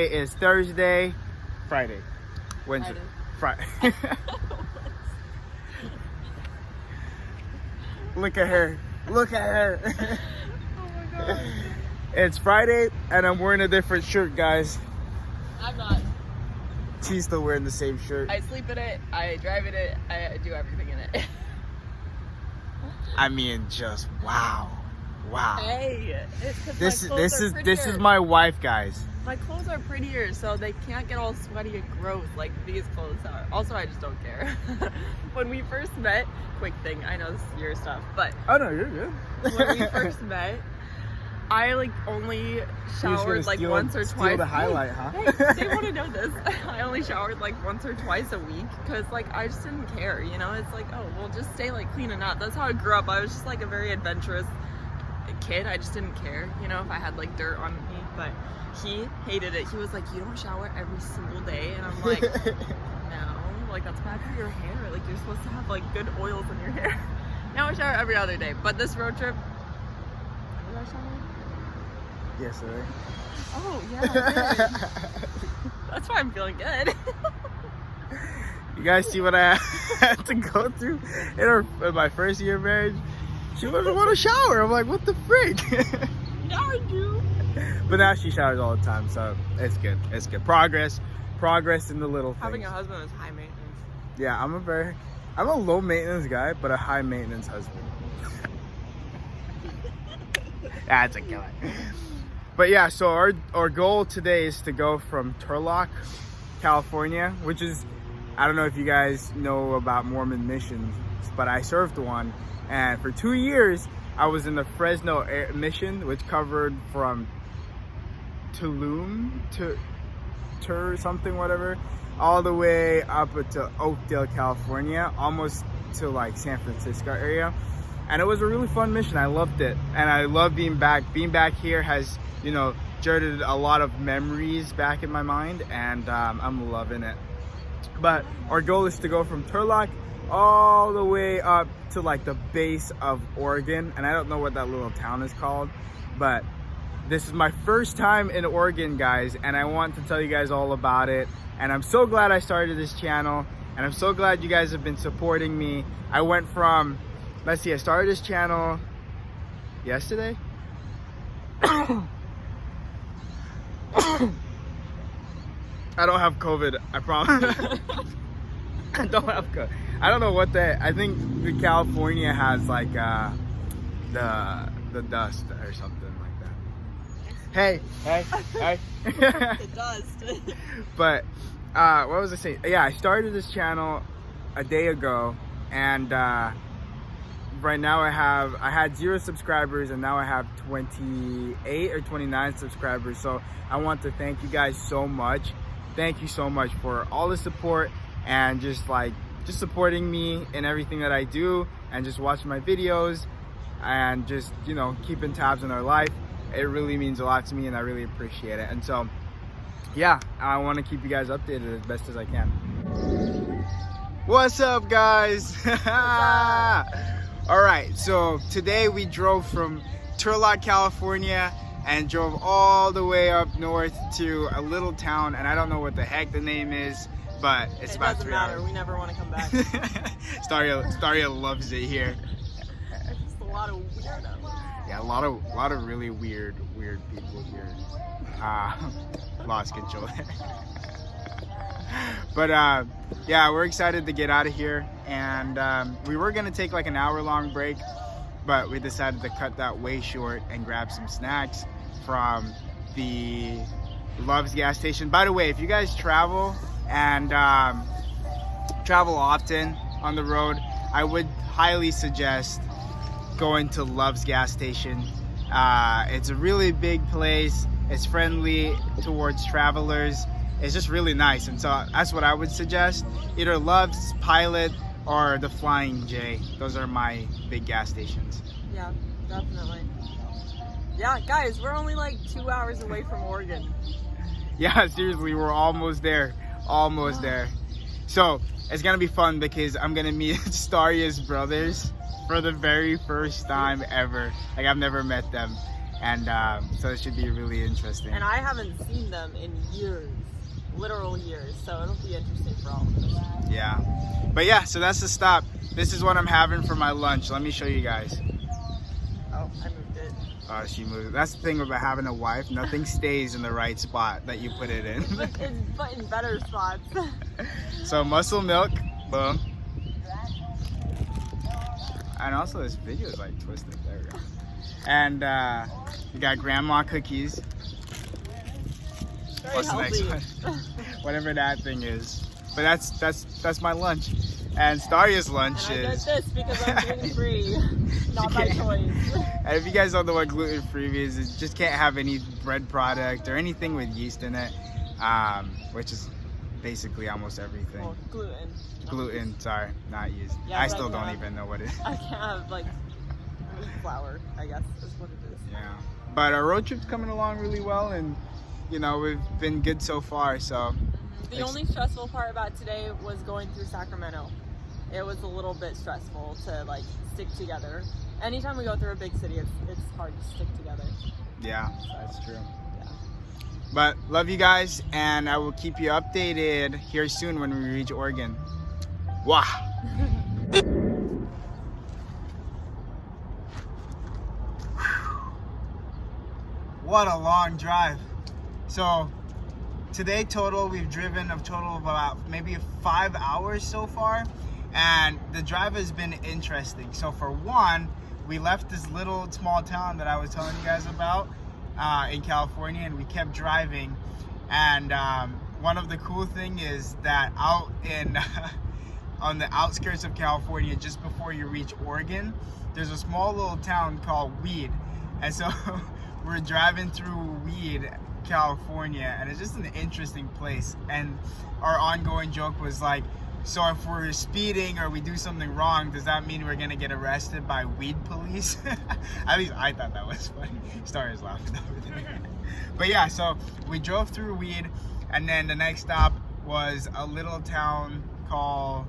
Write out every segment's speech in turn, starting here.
It is Thursday, Friday, Wednesday, Friday. Look at her. Look at her. Oh my god. It's Friday and I'm wearing a different shirt, guys. I'm not. She's still wearing the same shirt. I sleep in it, I drive in it, I do everything in it. I mean, just wow. Wow. Hey, it's 'cause This my clothes is are this is prettier. my wife, guys. My clothes are prettier, so they can't get all sweaty and gross like these clothes are. Also, I just don't care. When we first met, quick thing, I know this is your stuff, but Oh no, you're good. when we first met, I like only showered like once or twice. The highlight, huh? Hey, they want to know this. I only showered like once or twice a week because like I just didn't care, you know? It's like, oh, well, just stay like clean and up. That's how I grew up. I was just like a very adventurous kid. I just didn't care, you know, if I had like dirt on me, but he hated it. He was like, you don't shower every single day, and I'm like, no, like that's bad for your hair. Like you're supposed to have like good oils in your hair. Now I shower every other day, but this road trip, did I shower? Yes, sir. Oh yeah, I did. That's why I'm feeling good. You guys see what I had to go through in my first year of marriage? She doesn't want to shower. I'm like, what the frick? Now I do. But now she showers all the time, so it's good. It's good. Progress in the little things. Having a husband is high maintenance. Yeah, I'm a low maintenance guy, but a high maintenance husband. That's a killer. But yeah, so our goal today is to go from Turlock, California, which is, I don't know if you guys know about Mormon missions, but I served one, and for 2 years I was in the Fresno mission, which covered from Tulum to something, whatever, all the way up to Oakdale, California, almost to like San Francisco area. And it was a really fun mission. I loved it, and I love being back. Being back here has, you know, jolted a lot of memories back in my mind, and I'm loving it. But our goal is to go from Turlock all the way up to like the base of Oregon, and I don't know what that little town is called, but this is my first time in Oregon, guys, and I want to tell you guys all about it. And I'm so glad I started this channel, and I'm so glad you guys have been supporting me. I went from, let's see, I started this channel yesterday. I don't have COVID, I promise. I don't have COVID. I don't know what I think California has like the dust or something like that. Hey. The dust. But what was I saying? Yeah, I started this channel a day ago, and right now I had 0 subscribers, and now I have 28 or 29 subscribers. So I want to thank you guys so much. Thank you so much for all the support, and just supporting me in everything that I do, and just watching my videos, and just, you know, keeping tabs on our life. It really means a lot to me, and I really appreciate it. And so yeah, I want to keep you guys updated as best as I can. What's up, guys? All right, so today we drove from Turlock, California, and drove all the way up north to a little town, and I don't know what the heck the name is, but it's about 3 hours. We never want to come back. Staria loves it here. There's just a lot of weirdos. Yeah, a lot of really weird people here. Lost control there. But yeah, we're excited to get out of here, and we were gonna take like an hour-long break, but we decided to cut that way short and grab some snacks from the Love's gas station. By the way, if you guys travel and travel often on the road, I would highly suggest going to Love's gas station. It's a really big place. It's friendly towards travelers. It's just really nice, and so that's what I would suggest. Either Love's, Pilot, or the Flying J. Those are my big gas stations. Yeah, definitely. Yeah, guys, we're only like 2 hours away from Oregon. Yeah, seriously, we're almost there. Almost there. So it's gonna be fun because I'm gonna meet Staria's brothers for the very first time ever. Like, I've never met them. And so it should be really interesting. And I haven't seen them in years, literal years, so it'll be interesting for all of us. Yeah. But yeah, so that's the stop. This is what I'm having for my lunch. Let me show you guys. Oh, I moved it. Oh, she moved. That's the thing about having a wife. Nothing stays in the right spot that you put it in. but in better spots. So muscle milk, boom. And also this video is like twisted. There we go. And we got grandma cookies. Very What's the healthy. next one? Whatever that thing is. But that's my lunch. And Staria's lunch And I is. get this because I'm gluten free, not by can't- choice. And if you guys don't know what gluten free is, it just can't have any bread product or anything with yeast in it, which is basically almost everything. Well, gluten. not Gluten, yeast. sorry, not yeast. Yeah, I but still I don't have- even know what it is. I can't have like wheat flour, I guess is what it is. Yeah. But our road trip's coming along really well, and you know, we've been good so far, so. The only stressful part about today was going through Sacramento. It was a little bit stressful to like stick together. Anytime we go through a big city, it's hard to stick together. Yeah, that's true. Yeah. But love you guys, and I will keep you updated here soon when we reach Oregon. Wow. What a long drive. So today total, we've driven a total of about maybe 5 hours so far, and the drive has been interesting. So for one, we left this little small town that I was telling you guys about in California, and we kept driving. And one of the cool thing is that out in on the outskirts of California, just before you reach Oregon, there's a small little town called Weed. And so we're driving through Weed, California, and it's just an interesting place. And our ongoing joke was like, so if we're speeding or we do something wrong, does that mean we're gonna get arrested by weed police? At least I thought that was funny. Staria's laughing over there. But yeah, so we drove through Weed, and then the next stop was a little town called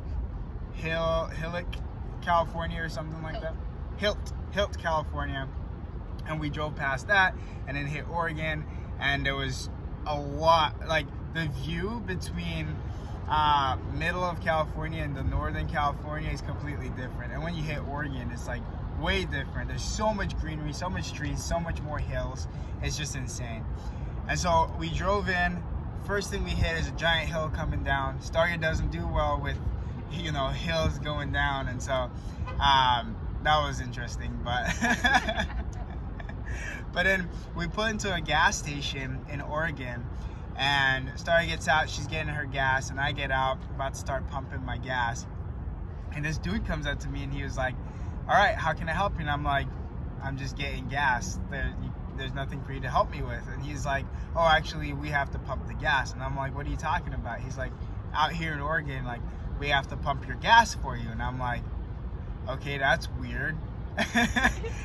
Hillock, California, or something like that. Hilt, California. And we drove past that and then hit Oregon, and there was a lot, like the view between middle of California and the northern California is completely different. And when you hit Oregon, it's like way different. There's so much greenery, so much trees, so much more hills. It's just insane. And so we drove in. First thing we hit is a giant hill coming down. Staria doesn't do well with, you know, hills going down, and so that was interesting. But but then we pull into a gas station in Oregon, and Staria gets out. She's getting her gas, and I get out, about to start pumping my gas. And this dude comes up to me, and he was like, "All right, how can I help you?" And I'm like, "I'm just getting gas. There's nothing for you to help me with." And he's like, "Oh, actually, we have to pump the gas." And I'm like, "What are you talking about?" He's like, "Out here in Oregon, like, we have to pump your gas for you." And I'm like, "Okay, that's weird."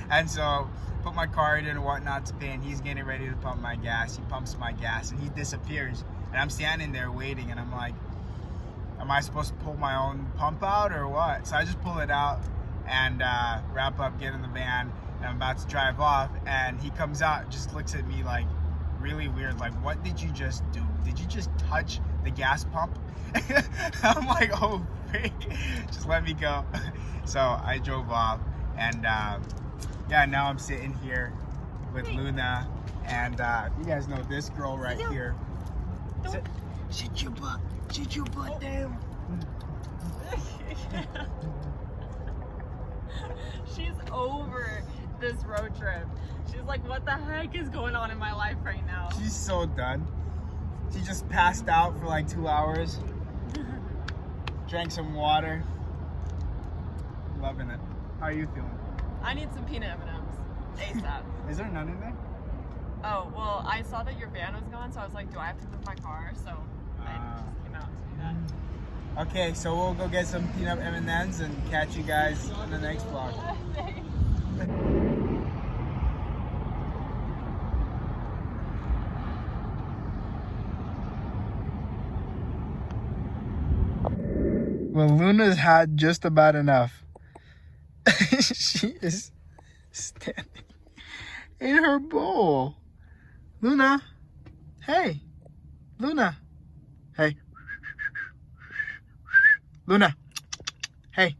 And so put my card in and whatnot to pay, and he's getting ready to pump my gas. He pumps my gas and he disappears, and I'm standing there waiting, and I'm like, am I supposed to pull my own pump out or what? So I just pull it out and wrap up, get in the van, and I'm about to drive off, and he comes out and just looks at me like really weird, like, what did you just do? Did you just touch the gas pump? I'm like, oh freak, just let me go. So I drove off, and yeah, now I'm sitting here with Luna, and you guys know this girl right here. Sit your butt down. She's over this road trip. She's like, what the heck is going on in my life right now? She's so done. She just passed out for like 2 hours. Drank some water. Loving it. How are you feeling? I need some peanut M&Ms ASAP. Is there none in there? Oh, well, I saw that your van was gone, so I was like, do I have to move my car? So I just came out to do that. Okay, so we'll go get some peanut M&Ms and catch you guys in the next vlog. Well, Luna's had just about enough. She is standing in her bowl. Luna, hey. Luna, hey. Luna, hey.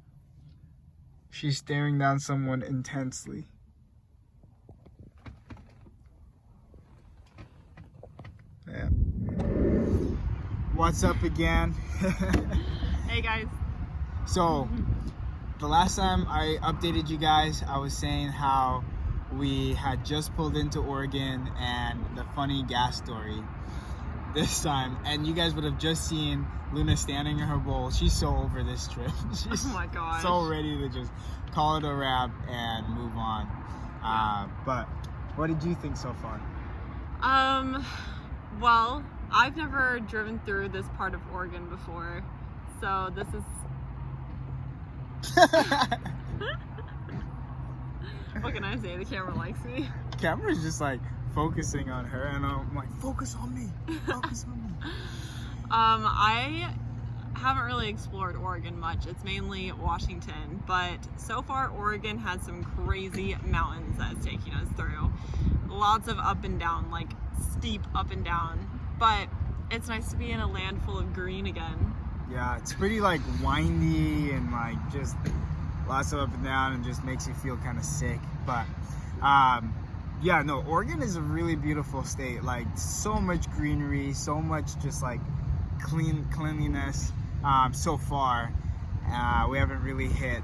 She's staring down someone intensely. Yeah. What's up again? Hey guys. So, the last time I updated you guys, I was saying how we had just pulled into Oregon and the funny gas story this time. And you guys would have just seen Luna standing in her bowl. She's so over this trip. She's Oh my gosh. so ready to just call it a wrap and move on. But what did you think so far? Well, I've never driven through this part of Oregon before, so this is... What can I say? The camera likes me. Camera's just like focusing on her, and I'm like, focus on me, focus on me. I haven't really explored Oregon much. It's mainly Washington, but so far Oregon has some crazy mountains that it's taking us through. Lots of up and down, like steep up and down, but it's nice to be in a land full of green again. Yeah, it's pretty like windy and like just lots of up and down, and just makes you feel kind of sick. But yeah, no, Oregon is a really beautiful state. Like so much greenery, so much just like cleanliness. So far, we haven't really hit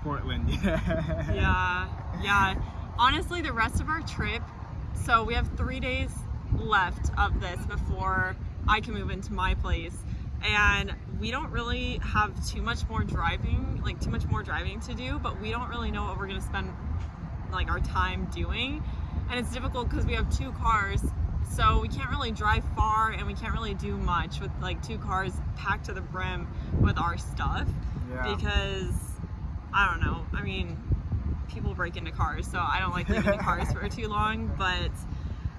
Portland yet. Yeah. Honestly, the rest of our trip, so we have 3 days left of this before I can move into my place, and we don't really have too much more driving to do, but we don't really know what we're gonna spend like our time doing, and it's difficult because we have 2 cars, so we can't really drive far and we can't really do much with like 2 cars packed to the brim with our stuff. Yeah. Because I don't know, I mean, people break into cars, so I don't like leaving the cars for too long, but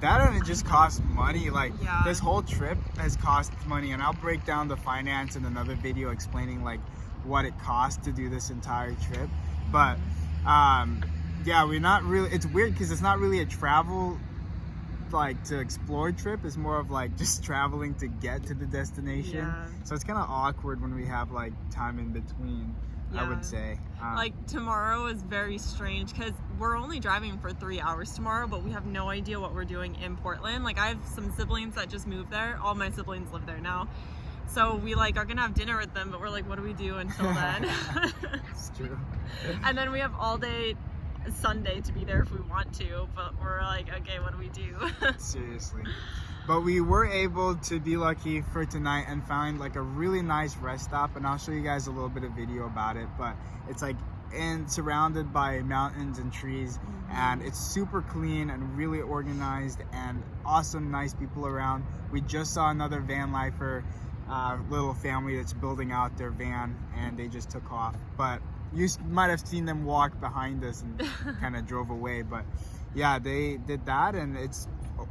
that, and it just costs money. Like yeah. This whole trip has cost money, and I'll break down the finance in another video explaining like what it costs to do this entire trip. But yeah, we're not really, it's weird because it's not really a travel like to explore trip. It's more of like just traveling to get to the destination. Yeah. So it's kind of awkward when we have like time in between. Yeah. I would say like tomorrow is very strange because we're only driving for 3 hours tomorrow, but we have no idea what we're doing in Portland. Like I have some siblings that just moved there. All my siblings live there now, so we like are gonna have dinner with them, but we're like, what do we do until then? It's true. And then we have all day Sunday to be there if we want to, but we're like, okay, what do we do? Seriously. But we were able to be lucky for tonight and find like a really nice rest stop, and I'll show you guys a little bit of video about it. But it's like surrounded by mountains and trees, and it's super clean and really organized, and awesome, nice people around. We just saw another van lifer little family that's building out their van, and they just took off. But you might have seen them walk behind us and kind of drove away. But yeah, they did that, and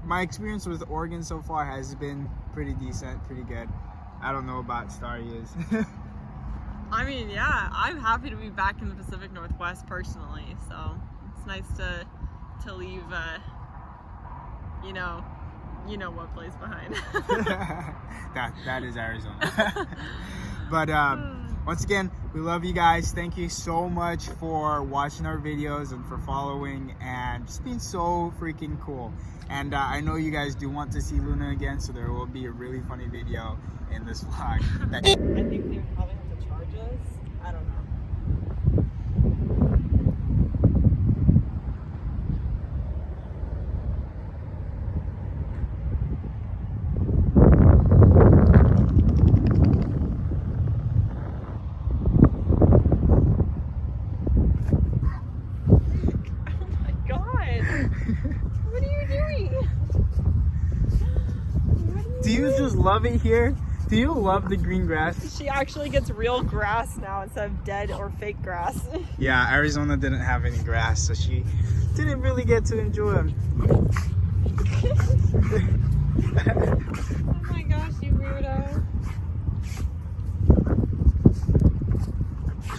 my experience with Oregon so far has been pretty decent, pretty good. I don't know about Starry is. I mean, yeah, I'm happy to be back in the Pacific Northwest personally, so it's nice to leave, you know what place behind. that is Arizona. But once again, we love you guys. Thank you so much for watching our videos and for following and just being so freaking cool. And I know you guys do want to see Luna again, so there will be a really funny video in this vlog. I think they would probably have to charge us. I don't know. Do you just love it here? Do you love the green grass? She actually gets real grass now instead of dead or fake grass. Yeah, Arizona didn't have any grass, so she didn't really get to enjoy them. Oh my gosh, you weirdo.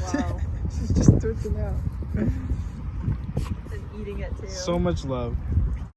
Wow. She's just twitching out. And eating it too. So much love.